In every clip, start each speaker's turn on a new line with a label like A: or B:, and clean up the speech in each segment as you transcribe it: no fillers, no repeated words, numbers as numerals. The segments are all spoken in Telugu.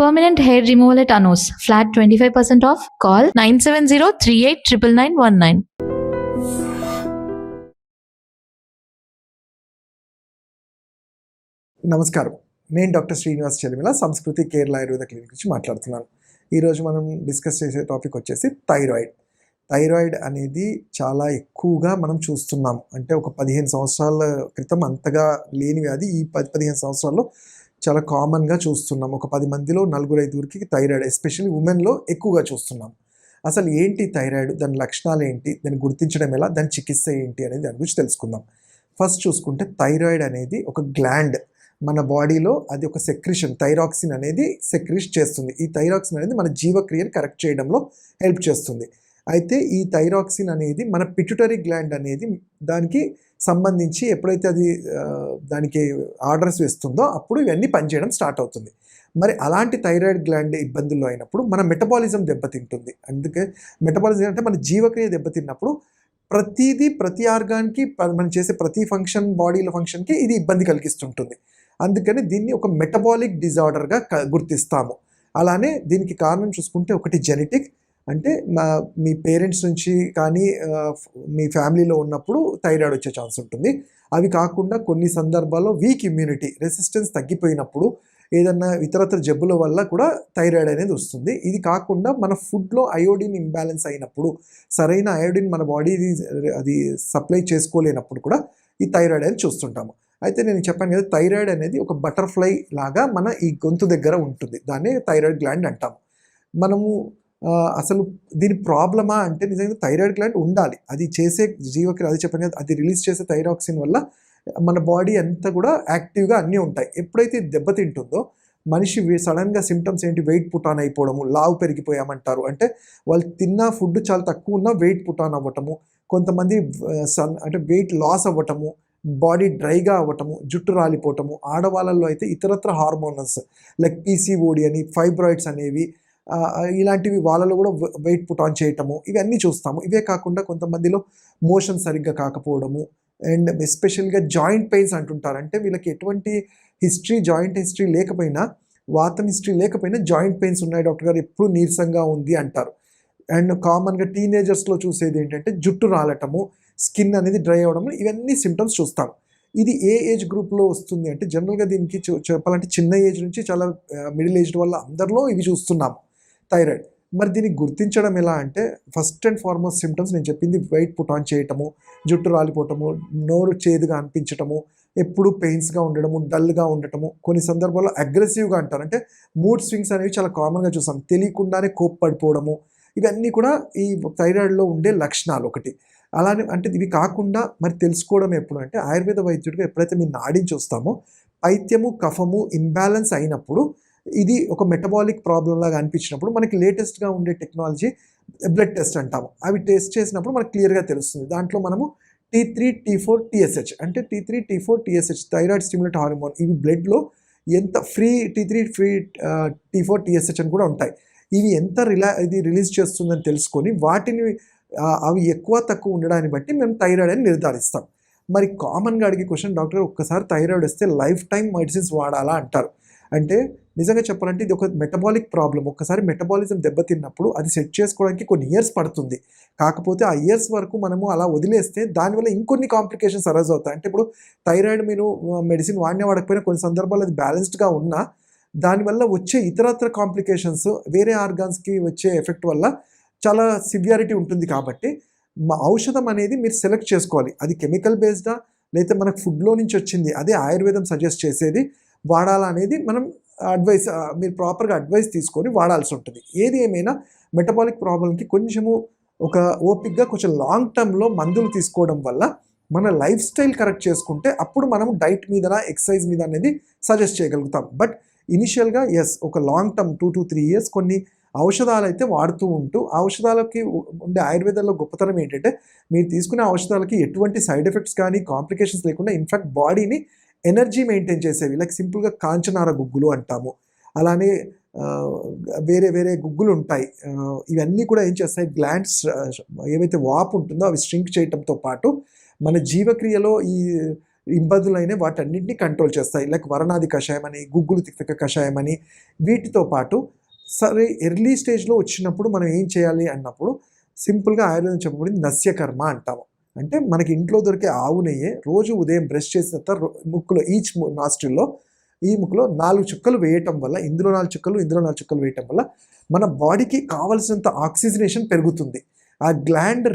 A: Permanent hair removal at Anos. Flat 25% off. Call 970-389919.
B: నమస్కారం, నేను డాక్టర్ శ్రీనివాస్ చెలిమిల సంస్కృతి కేరళ ఆయుర్వేద క్లినిక్ నుంచి మాట్లాడుతున్నాను. ఈరోజు మనం డిస్కస్ చేసే టాపిక్ వచ్చేసి థైరాయిడ్. థైరాయిడ్ అనేది చాలా ఎక్కువగా మనం చూస్తున్నాం. అంటే ఒక 15 సంవత్సరాల క్రితం అంతగా లేని వ్యాధి ఈ 10-15 సంవత్సరాల్లో చాలా కామన్గా చూస్తున్నాం. ఒక 10 మందిలో 4-5 థైరాయిడ్, ఎస్పెషల్లీ ఉమెన్లో ఎక్కువగా చూస్తున్నాం. అసలు ఏంటి థైరాయిడ్, దాని లక్షణాలు ఏంటి, దాన్ని గుర్తించడం ఎలా, దాని చికిత్స ఏంటి అనేది దాని గురించి తెలుసుకుందాం. ఫస్ట్ చూసుకుంటే థైరాయిడ్ అనేది ఒక గ్లాండ్. మన బాడీలో అది ఒక సెక్రిషన్, థైరాక్సిన్ అనేది సెక్రిష్ చేస్తుంది. ఈ థైరాక్సిన్ అనేది మన జీవక్రియను కరెక్ట్ చేయడంలో హెల్ప్ చేస్తుంది. అయితే ఈ థైరాక్సిన్ అనేది మన పిట్యూటరీ గ్లాండ్ అనేది దానికి సంబంధించి ఎప్పుడైతే అది దానికి ఆర్డర్స్ వేస్తుందో అప్పుడు ఇవన్నీ పనిచేయడం స్టార్ట్ అవుతుంది. మరి అలాంటి థైరాయిడ్ గ్లాండ్ ఇబ్బందుల్లో అయినప్పుడు మన మెటబాలిజం దెబ్బతింటుంది. అందుకే మెటబాలిజం అంటే మన జీవక్రియ దెబ్బతిన్నప్పుడు ప్రతి ఆర్గాన్కి మనం చేసే ప్రతి ఫంక్షన్, బాడీలో ఫంక్షన్కి ఇది ఇబ్బంది కలిగిస్తుంటుంది. అందుకని దీన్ని ఒక మెటబాలిక్ డిజార్డర్గా గుర్తిస్తాము. అలానే దీనికి కారణం చూసుకుంటే ఒకటి జెనెటిక్, అంటే మీ పేరెంట్స్ నుంచి కానీ మీ ఫ్యామిలీలో ఉన్నప్పుడు థైరాయిడ్ వచ్చే ఛాన్స్ ఉంటుంది. అవి కాకుండా కొన్ని సందర్భాల్లో వీక్ ఇమ్యూనిటీ, రెసిస్టెన్స్ తగ్గిపోయినప్పుడు ఏదన్నా ఇతరత్ర జబ్బుల వల్ల కూడా థైరాయిడ్ అనేది వస్తుంది. ఇది కాకుండా మన ఫుడ్లో అయోడిన్ ఇంబ్యాలెన్స్ అయినప్పుడు, సరైన అయోడిన్ మన బాడీ అది సప్లై చేసుకోలేనప్పుడు కూడా ఈ థైరాయిడ్ అనేది చూస్తుంటాము. అయితే నేను చెప్పాను కదా, థైరాయిడ్ అనేది ఒక బటర్ఫ్లై లాగా మన ఈ గొంతు దగ్గర ఉంటుంది. దాన్ని థైరాయిడ్ గ్లాండ్ అంటాము. మనము అసలు దీని ప్రాబ్లమా అంటే నిజంగా థైరాయిడ్ గ్లాండ్ ఉండాలి. అది చేసే జీవక్రియ, అది చెప్పాను కదా, అది రిలీజ్ చేసే థైరాక్సిన్ వల్ల మన బాడీ అంతా కూడా యాక్టివ్గా అన్నీ ఉంటాయి. ఎప్పుడైతే దెబ్బతింటుందో మనిషి సడన్గా సిమ్టమ్స్ ఏంటి, వెయిట్ పుట్ ఆన్ అయిపోవడము, లావు పెరిగిపోయామంటారు. అంటే వాళ్ళు తిన్న ఫుడ్ చాలా తక్కువ ఉన్నా వెయిట్ పుట్ ఆన్ అవ్వటము, కొంతమంది అంటే వెయిట్ లాస్ అవ్వటము, బాడీ డ్రైగా అవ్వటము, జుట్టు రాలిపోవటము. ఆడవాళ్ళల్లో అయితే ఇతరత్ర హార్మోన్స్ లైక్ పీసీఓడి అని, ఫైబ్రాయిడ్స్ అనేవి, ఇలాంటివి వాళ్ళలో కూడా వెయిట్ పుట్ ఆన్ చేయటము, ఇవన్నీ చూస్తాము. ఇవే కాకుండా కొంతమందిలో మోషన్ సరిగ్గా కాకపోవడము, అండ్ ఎస్పెషల్గా జాయింట్ పెయిన్స్ అంటుంటారు. అంటే వీళ్ళకి ఎటువంటి జాయింట్ హిస్టరీ లేకపోయినా, వాతం హిస్టరీ లేకపోయినా జాయింట్ పెయిన్స్ ఉన్నాయి డాక్టర్ గారు, ఎప్పుడు నీరసంగా ఉంది అంటారు. అండ్ కామన్గా టీనేజర్స్లో చూసేది ఏంటంటే జుట్టు రాలటము, స్కిన్ అనేది డ్రై అవ్వడము, ఇవన్నీ సిమ్టమ్స్ చూస్తాం. ఇది ఏ ఏజ్ గ్రూప్లో వస్తుంది అంటే జనరల్గా దీనికి చెప్పాలంటే చిన్న ఏజ్ నుంచి చాలా మిడిల్ ఏజ్డ్ వల్ల అందరిలో ఇవి చూస్తున్నాము థైరాయిడ్. మరి దీన్ని గుర్తించడం ఎలా అంటే ఫస్ట్ అండ్ ఫార్మోస్ట్ సిమ్టమ్స్ నేను చెప్పింది, వెయిట్ పుట్ ఆన్ చేయటము, జుట్టు రాలిపోవటము, నోరు చేదుగా అనిపించటము, ఎప్పుడు పెయిన్స్గా ఉండడము, డల్గా ఉండటము, కొన్ని సందర్భాల్లో అగ్రెసివ్గా అంటారు. అంటే మూడ్ స్వింగ్స్ అనేవి చాలా కామన్గా చూస్తాం. తెలియకుండానే కోప్పడిపోవడము, ఇవన్నీ కూడా ఈ థైరాయిడ్లో ఉండే లక్షణాలు ఒకటి. అలానే అంటే ఇవి కాకుండా మరి తెలుసుకోవడం ఎప్పుడు అంటే ఆయుర్వేద వైద్యుడిగా ఎప్పుడైతే మీ నాడిని చూస్తామో పైత్యము, కఫము ఇంబ్యాలెన్స్ అయినప్పుడు, ఇది ఒక మెటబాలిక్ ప్రాబ్లం లాగా అనిపించినప్పుడు మనకి లేటెస్ట్గా ఉండే టెక్నాలజీ బ్లడ్ టెస్ట్ అంటాము. అవి టెస్ట్ చేసినప్పుడు మనకు క్లియర్గా తెలుస్తుంది. దాంట్లో మనము T3, T4, TSH అంటే T3, T4, TSH thyroid stimulate hormone, ఇవి బ్లడ్లో ఎంత T3, T4, TSH అని కూడా ఉంటాయి. ఇవి ఎంత ఇది రిలీజ్ చేస్తుందని తెలుసుకొని వాటిని అవి ఎక్కువ తక్కువ ఉండడాన్ని బట్టి మేము థైరాయిడ్ అని నిర్ధారిస్తాం. మరి కామన్గా అడిగే క్వశ్చన్, డాక్టర్ ఒక్కసారి థైరాయిడ్ వస్తే లైఫ్ టైం మెడిసిన్స్ వాడాలా అంటారు. అంటే నిజంగా చెప్పాలంటే ఇది ఒక మెటబాలిక్ ప్రాబ్లం. ఒక్కసారి మెటబాలిజం దెబ్బతిన్నప్పుడు అది సెట్ చేసుకోవడానికి కొన్ని ఇయర్స్ పడుతుంది. కాకపోతే ఆ ఇయర్స్ వరకు మనము అలా వదిలేస్తే దానివల్ల ఇంకొన్ని కాంప్లికేషన్స్ అరైజ్ అవుతాయి. అంటే ఇప్పుడు థైరాయిడ్ మీరు మెడిసిన్ వాడకపోయినా కొన్ని సందర్భాల్లో అది బ్యాలెన్స్డ్గా ఉన్నా దానివల్ల వచ్చే ఇతరత్ర కాంప్లికేషన్స్, వేరే ఆర్గాన్స్కి వచ్చే ఎఫెక్ట్ వల్ల చాలా సివియారిటీ ఉంటుంది. కాబట్టి ఔషధం అనేది మీరు సెలెక్ట్ చేసుకోవాలి. అది కెమికల్ బేస్డా లేకపోతే మనకు ఫుడ్లో నుంచి వచ్చింది, అదే ఆయుర్వేదం సజెస్ట్ చేసేది వాడాలా అనేది మనం మీరు ప్రాపర్గా అడ్వైస్ తీసుకొని వాడాల్సి ఉంటుంది. ఏది ఏమైనా మెటబాలిక్ ప్రాబ్లంకి కొంచెము ఒక ఓపిక్గా కొంచెం లాంగ్ టర్మ్లో మందులు తీసుకోవడం వల్ల మన లైఫ్ స్టైల్ కరెక్ట్ చేసుకుంటే అప్పుడు మనం డైట్ మీద, ఎక్సర్సైజ్ మీద అనేది సజెస్ట్ చేయగలుగుతాం. బట్ ఇనిషియల్గా ఒక లాంగ్ టర్మ్ 2 to 3 years కొన్ని ఔషధాలు అయితే వాడుతూ ఉంటూ, ఔషధాలకి ఉండే ఆయుర్వేదంలో గొప్పతనం ఏంటంటే మీరు తీసుకునే ఔషధాలకి ఎటువంటి సైడ్ ఎఫెక్ట్స్ కానీ కాంప్లికేషన్స్ లేకుండా ఇన్ఫ్యాక్ట్ బాడీని ఎనర్జీ మెయింటైన్ చేసేవి, లైక్ సింపుల్గా కాంచనార గుగ్గులు అంటాము. అలానే వేరే వేరే గుగ్గులు ఉంటాయి. ఇవన్నీ కూడా ఏం చేస్తాయి, గ్లాండ్స్ ఏవైతే వాపు ఉంటుందో అవి స్ట్రింక్ చేయడంతో పాటు మన జీవక్రియలో ఈ ఇబ్బందులైన వాటన్నింటినీ కంట్రోల్ చేస్తాయి. లైక్ వరణాది కషాయం అని, గుగ్గులు తిక్తక కషాయం అని. వీటితో పాటు సరే ఎర్లీ స్టేజ్లో వచ్చినప్పుడు మనం ఏం చేయాలి అన్నప్పుడు సింపుల్గా ఆయుర్వేదం చెప్పబడింది నస్యకర్మ అంటాము. అంటే మనకి ఇంట్లో దొరికే ఆవు నెయ్యే రోజు ఉదయం బ్రష్ చేసిన తర్వాత ముక్కులో ఈచ్ నాస్ట్రిల్లో ఈ ముక్కులో 4 చుక్కలు వేయటం వల్ల, ఇందులో 4 చుక్కలు, ఇందులో 4 చుక్కలు వేయటం వల్ల మన బాడీకి కావలసినంత ఆక్సిజనేషన్ పెరుగుతుంది. ఆ గ్లాండ్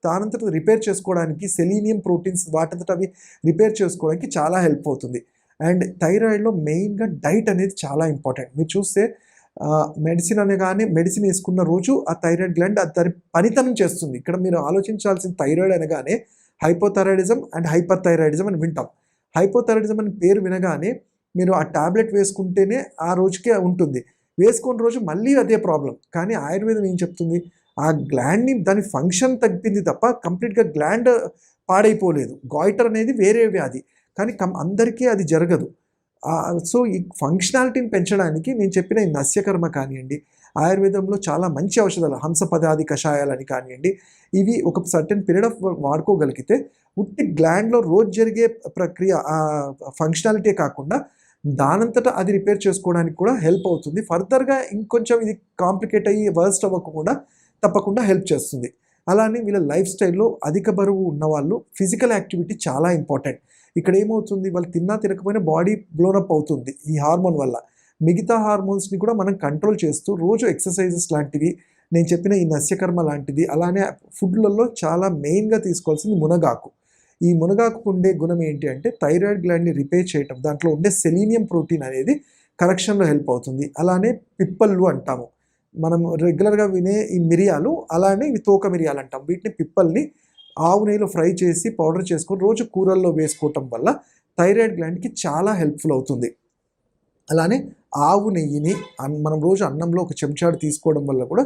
B: దానంతట రిపేర్ చేసుకోవడానికి సెలీనియం ప్రోటీన్స్ వాటంతట అవి రిపేర్ చేసుకోవడానికి చాలా హెల్ప్ అవుతుంది. అండ్ థైరాయిడ్లో మెయిన్గా డైట్ అనేది చాలా ఇంపార్టెంట్. మీరు చూస్తే మెడిసిన్ అనగానే మెడిసిన్ వేసుకున్న రోజు ఆ థైరాయిడ్ గ్లాండ్ దాని పనితనం చేస్తుంది. ఇక్కడ మీరు ఆలోచించాల్సిన థైరాయిడ్ అనగానే హైపోథైరాయిడిజం అండ్ హైపర్ థైరాయిడిజం అని వింటాం. హైపోథైరాయిడిజం అని పేరు వినగానే మీరు ఆ టాబ్లెట్ వేసుకుంటేనే ఆ రోజుకే ఉంటుంది, వేసుకున్న రోజు మళ్ళీ అదే ప్రాబ్లం. కానీ ఆయుర్వేదం ఏం చెప్తుంది, ఆ గ్లాండ్ని దాని ఫంక్షన్ తగ్గింది తప్ప కంప్లీట్గా గ్లాండ్ పాడైపోలేదు. గాయిటర్ అనేది వేరే వ్యాధి, కానీ అందరికీ అది జరగదు. సో ఈ ఫంక్షనాలిటీని పెంచడానికి నేను చెప్పిన ఈ నస్యకర్మ కానివ్వండి, ఆయుర్వేదంలో చాలా మంచి ఔషధాలు హంసపదాది కషాయాలని కానివ్వండి, ఇవి ఒక సర్టెన్ పీరియడ్ ఆఫ్ వాడుకోగలిగితే ఉట్టి గ్లాండ్లో రోజు జరిగే ప్రక్రియ ఫంక్షనాలిటీ కాకుండా దానంతటా అది రిపేర్ చేసుకోవడానికి కూడా హెల్ప్ అవుతుంది. ఫర్దర్గా ఇంకొంచెం ఇది కాంప్లికేట్ అయ్యి వర్స్ట్ అవ్వకుండా తప్పకుండా హెల్ప్ చేస్తుంది. అలానే వీళ్ళ లైఫ్ స్టైల్లో అధిక బరువు ఉన్నవాళ్ళు ఫిజికల్ యాక్టివిటీ చాలా ఇంపార్టెంట్. ఇక్కడ ఏమవుతుంది, వాళ్ళు తిన్నా తినకపోయినా బాడీ బ్లోనప్ అవుతుంది ఈ హార్మోన్ వల్ల. మిగతా హార్మోన్స్ని కూడా మనం కంట్రోల్ చేస్తూ రోజు ఎక్సర్సైజెస్ లాంటివి, నేను చెప్పిన ఈ నస్యకర్మ లాంటిది, అలానే ఫుడ్లలో చాలా మెయిన్గా తీసుకోవాల్సింది మునగాకు. ఈ మునగాకు ఉండే గుణం ఏంటి అంటే థైరాయిడ్ గ్లాండ్ని రిపేర్ చేయటం, దాంట్లో ఉండే సెలీనియం ప్రోటీన్ అనేది కరెక్షన్లో హెల్ప్ అవుతుంది. అలానే పిప్పళ్ళు అంటాము, మనం రెగ్యులర్గా వినే ఈ మిరియాలు, అలానే ఇవి తోక మిరియాలు అంటాం. వీటిని పిప్పల్ని ఆవు నెయ్యిలో ఫ్రై చేసి పౌడర్ చేసుకొని రోజు కూరల్లో వేసుకోవటం వల్ల థైరాయిడ్ గ్లాండ్కి చాలా హెల్ప్ఫుల్ అవుతుంది. అలానే ఆవు నెయ్యిని మనం రోజు అన్నంలో ఒక చెంచాడు తీసుకోవడం వల్ల కూడా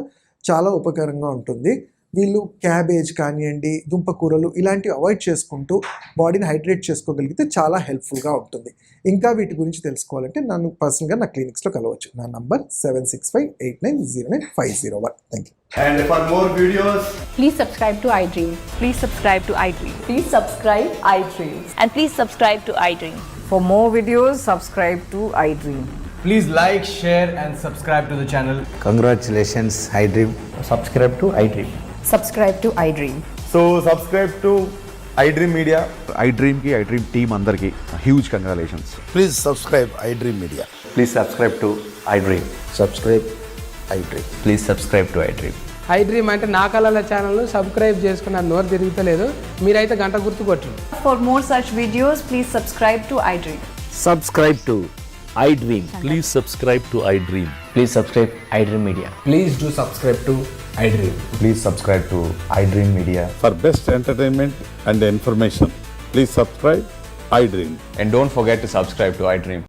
B: చాలా ఉపకారంగా ఉంటుంది. వీళ్ళు క్యాబేజ్ కానివ్వండి, దుంపకూరలు ఇలాంటివి అవాయిడ్ చేసుకుంటూ బాడీని హైడ్రేట్ చేసుకోగలిగితే చాలా హెల్ప్ఫుల్గా ఉంటుంది. ఇంకా వీటి గురించి తెలుసుకోవాలంటే నన్ను పర్సనల్గా నా క్లినిక్స్లో కలవచ్చు. నా number 7658909501. Thank you.
C: And for more videos,
D: Please subscribe to iDream.
E: Please subscribe to iDream.
D: Please subscribe iDream.
E: And please subscribe to iDream.
F: For more videos, subscribe to iDream.
C: please like, share and subscribe to the channel.
G: Congratulations, iDream.
C: Subscribe to iDream.
F: Subscribe to iDream.
C: So subscribe to iDream Media.
H: iDream team అందరికి huge congratulations.
G: Please subscribe iDream Media.
I: Please subscribe to iDream.
G: Subscribe iDream.
I: Please subscribe to iDream.
J: iDream అంటే నా కళల ఛానల్ను సబ్స్క్రైబ్ చేసుకున్న నోరు తిరుగుతలేదు, మీరైతే గంట గుర్తు కొట్టండి.
E: For more such videos, please subscribe to iDream.
K: Subscribe to iDream.
L: Please subscribe to iDream.
I: Please subscribe iDream Media.
C: Please do subscribe to iDream.
I: Please subscribe to iDream Media.
H: For best entertainment and information, please subscribe iDream.
I: And don't forget to subscribe to iDream.